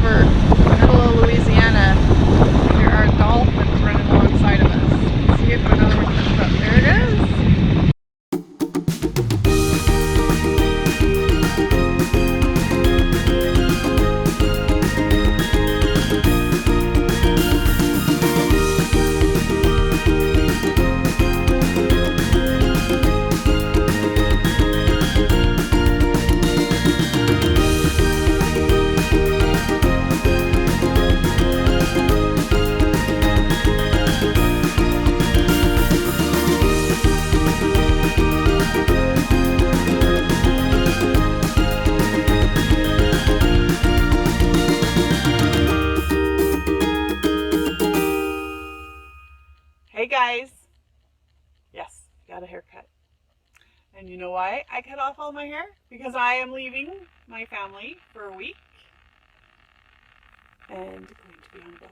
river, middle of Louisiana. There are dolphins running alongside of us. Let's see if another one comes up. There it is. Hey guys, yes, got a haircut. And you know why I cut off all my hair? Because I am leaving my family for a week and going to be on a boat.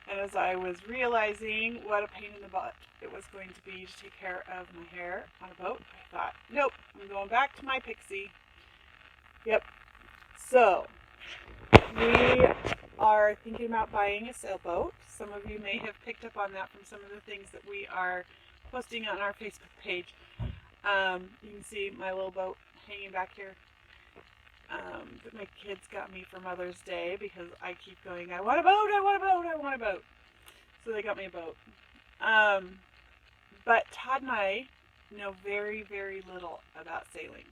And as I was realizing what a pain in the butt it was going to be to take care of my hair on a boat, I thought, nope, I'm going back to my pixie. Yep. So, we are thinking about buying a sailboat. Some of you may have picked up on that from some of the things that we are posting on our Facebook page. You can see my little boat hanging back here that my kids got me for Mother's Day because I keep going, I want a boat, I want a boat, I want a boat. So they got me a boat. But Todd and I know very, very little about sailing.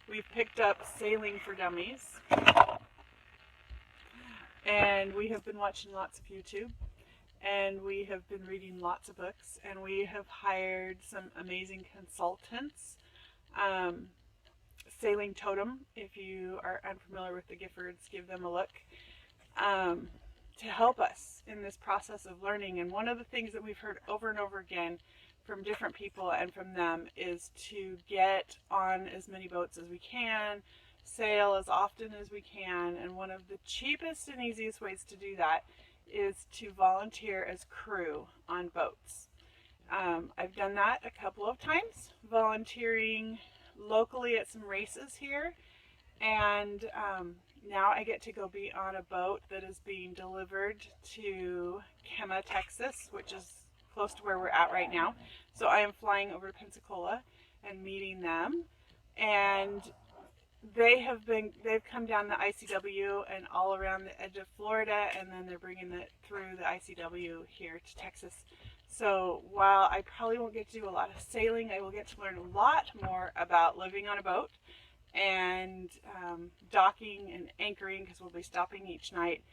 We've picked up Sailing for Dummies. And we have been watching lots of YouTube, and we have been reading lots of books, and we have hired some amazing consultants. Sailing Totem, if you are unfamiliar with the Giffords, give them a look, to help us in this process of learning. And one of the things that we've heard over and over again from different people and from them is to get on as many boats as we can, sail as often as we can, and one of the cheapest and easiest ways to do that is to volunteer as crew on boats. I've done that a couple of times, volunteering locally at some races here, and now I get to go be on a boat that is being delivered to Kemah, Texas, which is close to where we're at right now. So I am flying over to Pensacola and meeting them, and they've come down the ICW and all around the edge of Florida, and then they're bringing it through the ICW here to Texas. So while I probably won't get to do a lot of sailing, I will get to learn a lot more about living on a boat and docking and anchoring, because we'll be stopping each night.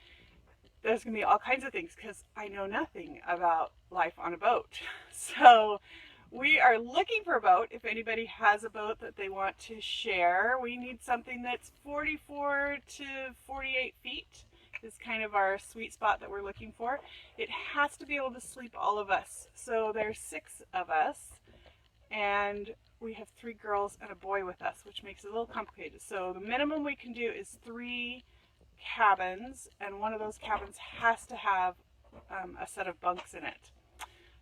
There's going to be all kinds of things because I know nothing about life on a boat. So we are looking for a boat. If anybody has a boat that they want to share, we need something that's 44 to 48 feet is kind of our sweet spot that we're looking for. It has to be able to sleep all of us. So there's 6 of us, and we have 3 girls and a boy with us, which makes it a little complicated. So the minimum we can do is 3 cabins, and one of those cabins has to have a set of bunks in it.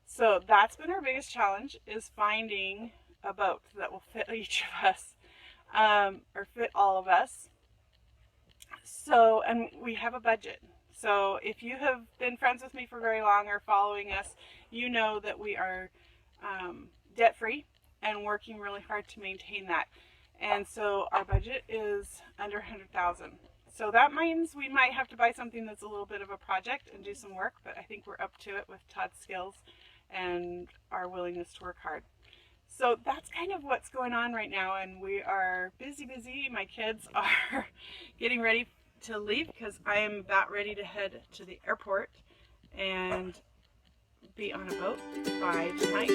So that's been our biggest challenge, is finding a boat that will fit each of us, or fit all of us. So, and we have a budget. So if you have been friends with me for very long or following us, you know that we are debt-free and working really hard to maintain that. And so our budget is under $100,000. So that means we might have to buy something that's a little bit of a project and do some work, but I think we're up to it with Todd's skills and our willingness to work hard. So that's kind of what's going on right now, and we are busy. My kids are getting ready to leave because I am about ready to head to the airport and be on a boat by tonight.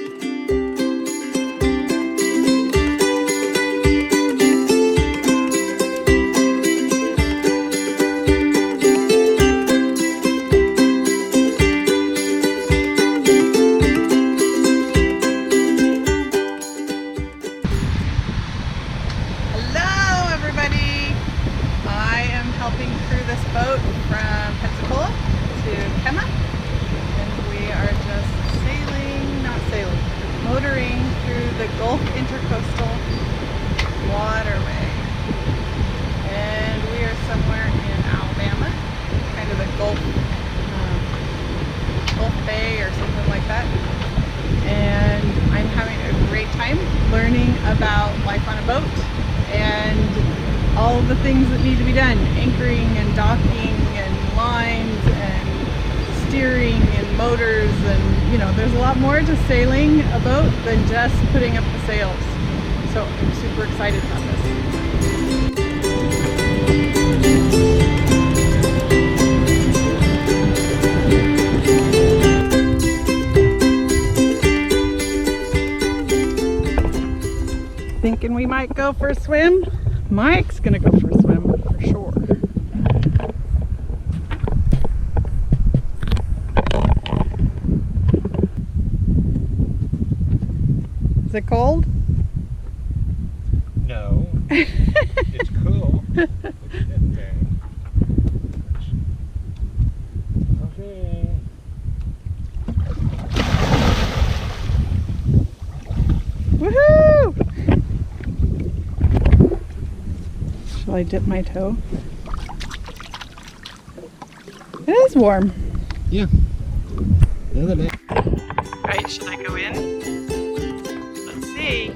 Helping crew this boat from Pensacola to Kemah, and we are just sailing, not sailing, motoring Gulf Bay or something like that. And I'm having a great time learning about life on a boat and all of the things that need to be done. Anchoring and docking and lines and steering and motors, and you know, there's a lot more to sailing a boat than just putting up the sails. So I'm super excited about this. Thinking we might go for a swim. Mike's gonna go for a swim for sure. Is it cold? No. It's cool. Okay. Woohoo! Shall I dip my toe? It is warm. Yeah. Alright, should I go in? Let's see.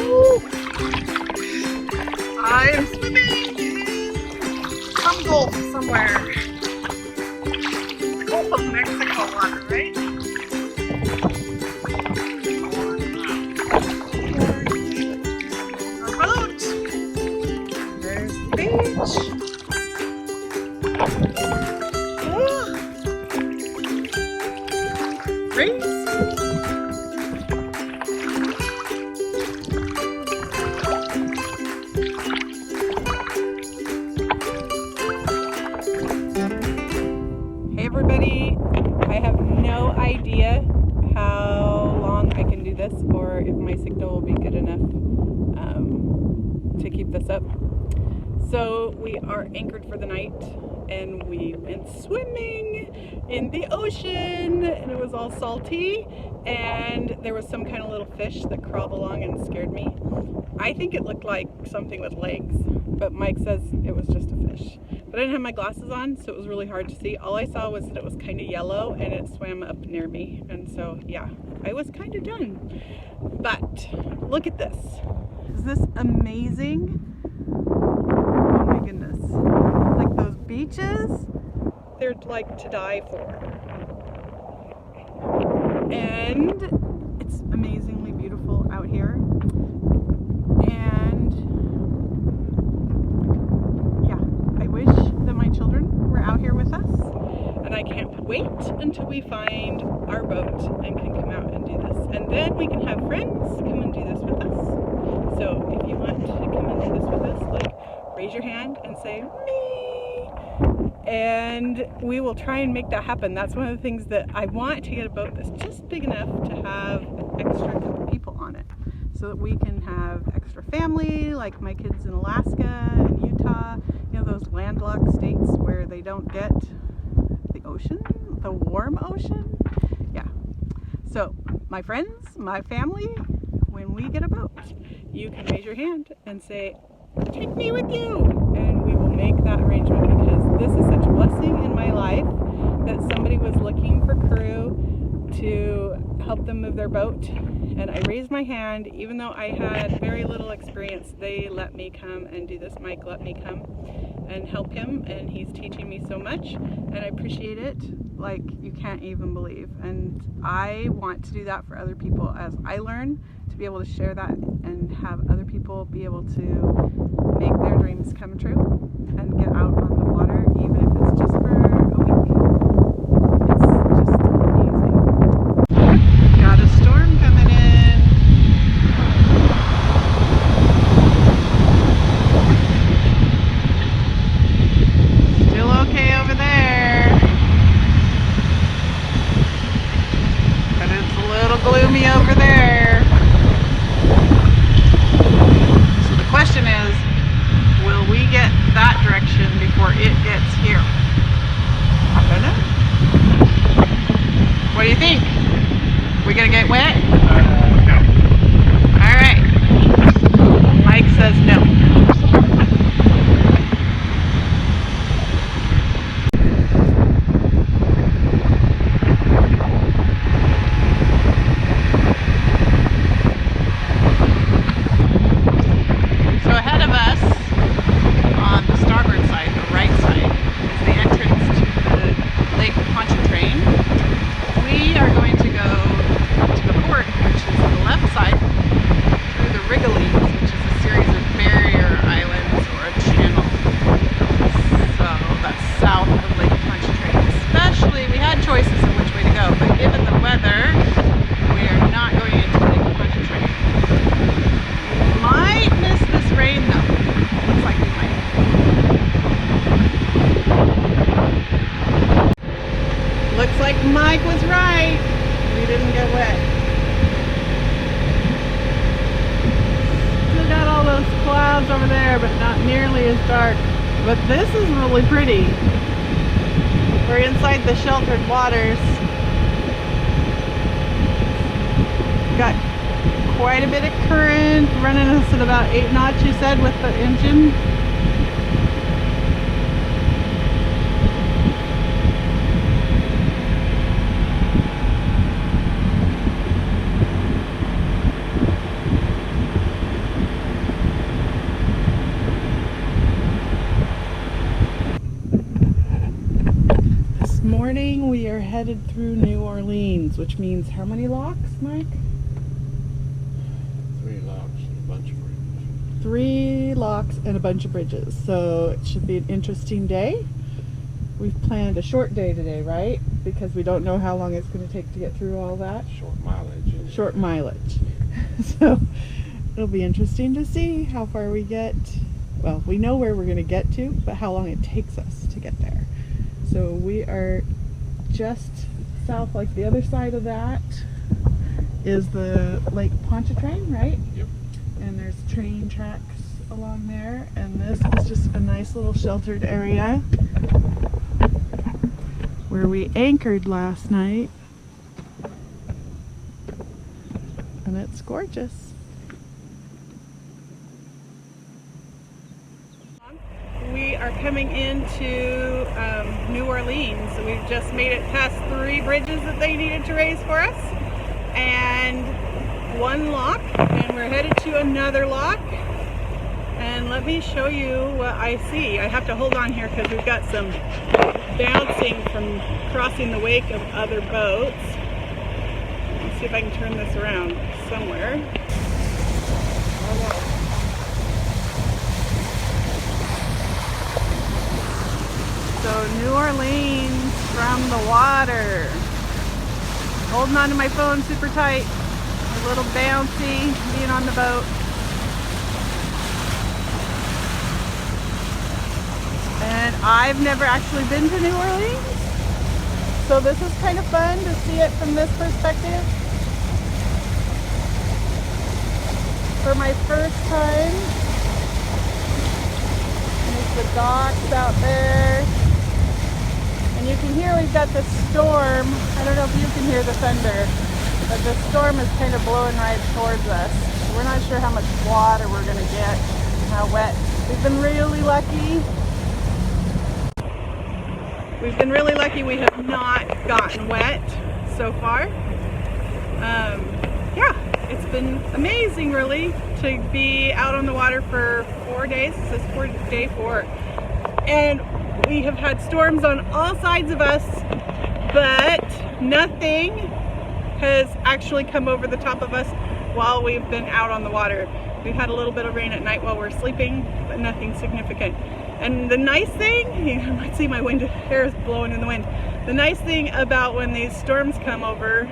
Ooh. I am swimming in some gulf somewhere. The Gulf of Mexico water, right? Our boat. There's the beach. Race. Hey everybody, I have no idea how long I can do this or if my signal will be good enough to keep this up. So we are anchored for the night and we went swimming in the ocean and it was all salty and there was some kind of little fish that crawled along and scared me. I think it looked like something with legs, but Mike says it was just a fish. But I didn't have my glasses on, so it was really hard to see. All I saw was that it was kind of yellow and it swam up near me. And so, yeah, I was kind of done. But look at this. Is this amazing? Oh my goodness. Like those beaches, they're like to die for. And it's amazingly beautiful out here. And yeah, I wish that my children were out here with us. And I can't wait until we find our boat and can come out and do this. And then we can have friends come and do this with us. So if you want to come and do this with us, like raise your hand and say, me. And we will try and make that happen. That's one of the things that I want, to get a boat that's just big enough to have an extra couple people on it. So that we can have extra family, like my kids in Alaska and Utah, you know, those landlocked states where they don't get the ocean, the warm ocean. Yeah. So my friends, my family, when we get a boat, you can raise your hand and say, take me with you, and we will make that arrangement, because this is such a blessing in my life that somebody was looking for crew to help them move their boat, and I raised my hand even though I had very little experience. They let me come and do this. Mike let me come and help him, and he's teaching me so much, and I appreciate it like you can't even believe. And I want to do that for other people as I learn, to be able to share that and have other people be able to make their dreams come true and get out on the water, even if it's just for a week. It's just amazing. Got a storm coming in. Still okay over there, but it's a little gloomy over there. So the question is, will we get night. We didn't get wet. Still got all those clouds over there, but not nearly as dark. But this is really pretty. We're inside the sheltered waters. Got quite a bit of current, running us at about 8 knots, you said, with the engine. This morning we are headed through New Orleans, which means how many locks, Mike? 3 locks and a bunch of bridges. 3 locks and a bunch of bridges. So it should be an interesting day. We've planned a short day today, right? Because we don't know how long it's going to take to get through all that. Short mileage. Short mileage. So it'll be interesting to see how far we get. Well, we know where we're going to get to, but how long it takes us to get there. So we are just south, like the other side of that is the Lake Pontchartrain, right? Yep. And there's train tracks along there, and this is just a nice little sheltered area where we anchored last night, and it's gorgeous. We are coming into New Orleans. We've just made it past 3 bridges that they needed to raise for us, and 1 lock, and we're headed to another lock. And let me show you what I see. I have to hold on here because we've got some bouncing from crossing the wake of other boats. Let's see if I can turn this around somewhere. So New Orleans from the water. Holding on to my phone super tight. A little bouncy being on the boat. And I've never actually been to New Orleans, so this is kind of fun to see it from this perspective. For my first time, there's the docks out there, and you can hear we've got the storm. I don't know if you can hear the thunder, but the storm is kind of blowing right towards us. We're not sure how much water we're going to get and how wet. We've been really lucky. We've been really lucky we have not gotten wet so far. Yeah, it's been amazing really to be out on the water for 4 days. This is day 4. And we have had storms on all sides of us, but nothing has actually come over the top of us while we've been out on the water. We've had a little bit of rain at night while we're sleeping, but nothing significant. And the nice thing, you might see my wind hair is blowing in the wind. The nice thing about when these storms come over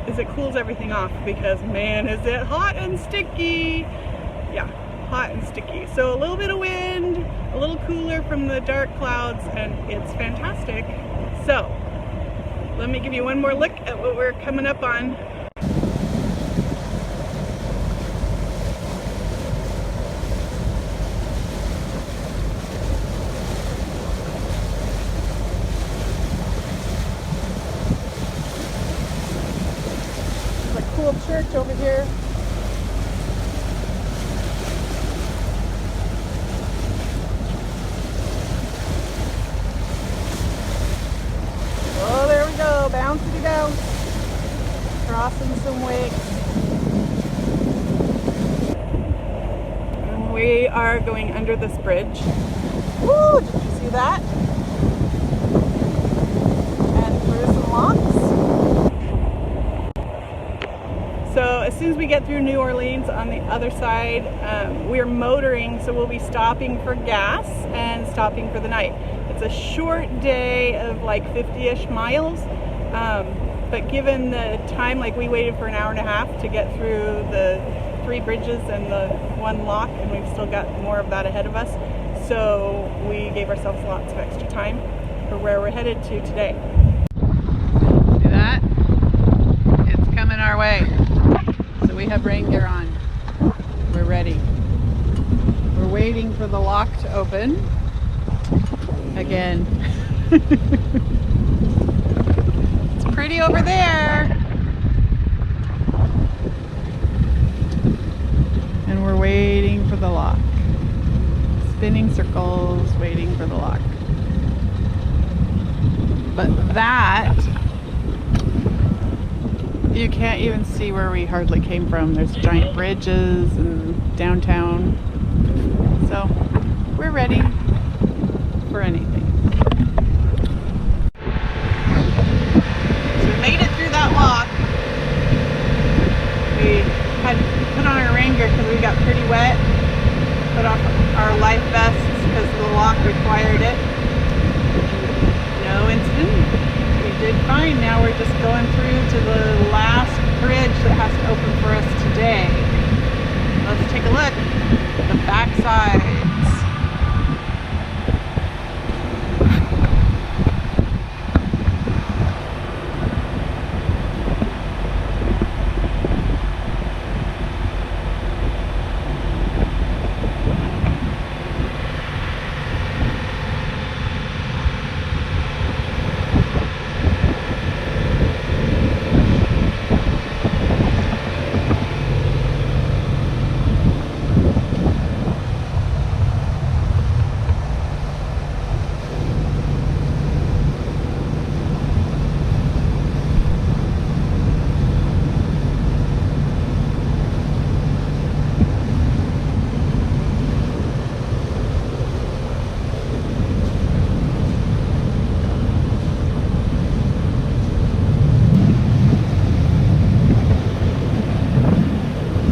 is it cools everything off, because man, is it hot and sticky. Yeah, hot and sticky. So a little bit of wind, a little cooler from the dark clouds, and it's fantastic. So let me give you one more look at what we're coming up on. Cool church over here. Oh, there we go, bouncy bounce. Crossing some wakes. And we are going under this bridge. Woo, did you see that? And through some locks. So as soon as we get through New Orleans on the other side, we're motoring, so we'll be stopping for gas and stopping for the night. It's a short day of like 50-ish miles, but given the time, like we waited for an hour and a half to get through the 3 bridges and the 1 lock, and we've still got more of that ahead of us. So we gave ourselves lots of extra time for where we're headed to today. See our way. So we have rain gear on. We're ready. We're waiting for the lock to open. Again. It's pretty over there. And we're waiting for the lock. Spinning circles, waiting for the lock. But that, you can't even see where we hardly came from. There's giant bridges and downtown. So we're ready for anything. So we made it through that lock. We had put on our rain gear because we got pretty wet. Put off our life vests because the lock required it. No incident. We did fine. Now we're just going through to the last bridge that has to open for us today. Let's take a look at the back sides.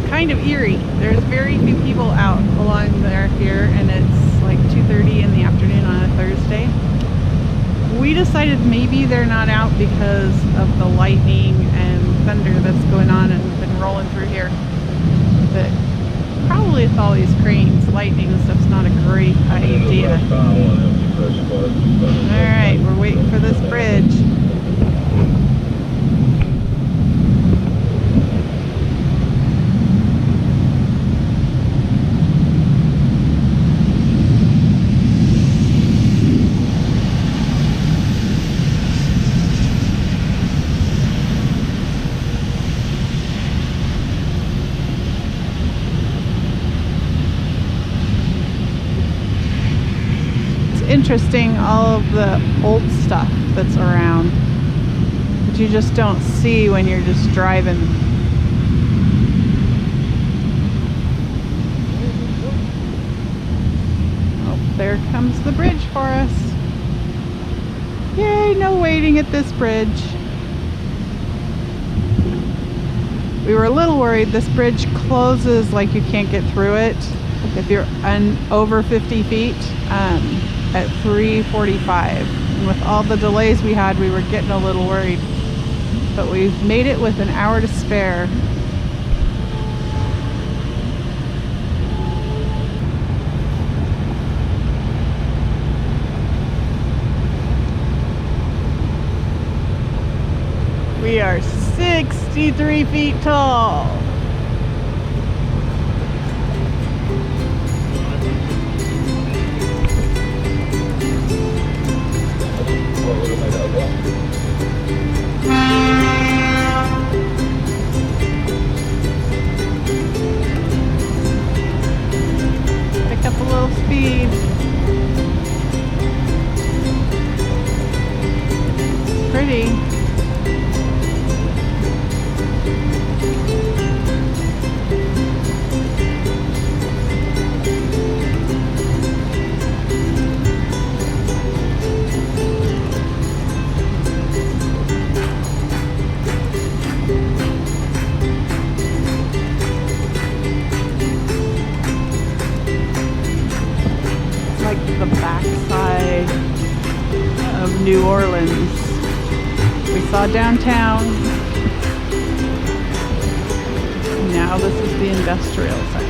Kind of eerie. There's very few people out along there here, and it's like 2:30 in the afternoon on a Thursday. We decided maybe they're not out because of the lightning and thunder that's going on and been rolling through here. But probably with all these cranes, lightning and stuff's not a great idea. Alright, we're waiting for this bridge. Interesting, all of the old stuff that's around that you just don't see when you're just driving. Oh, there comes the bridge for us. Yay, no waiting at this bridge. We were a little worried. This bridge closes like you can't get through it if you're over 50 feet. At 3:45, and with all the delays we had, we were getting a little worried, but we've made it with an hour to spare. We are 63 feet tall. Pick up a little speed. It's pretty. The backside of New Orleans. We saw downtown. Now this is the industrial side.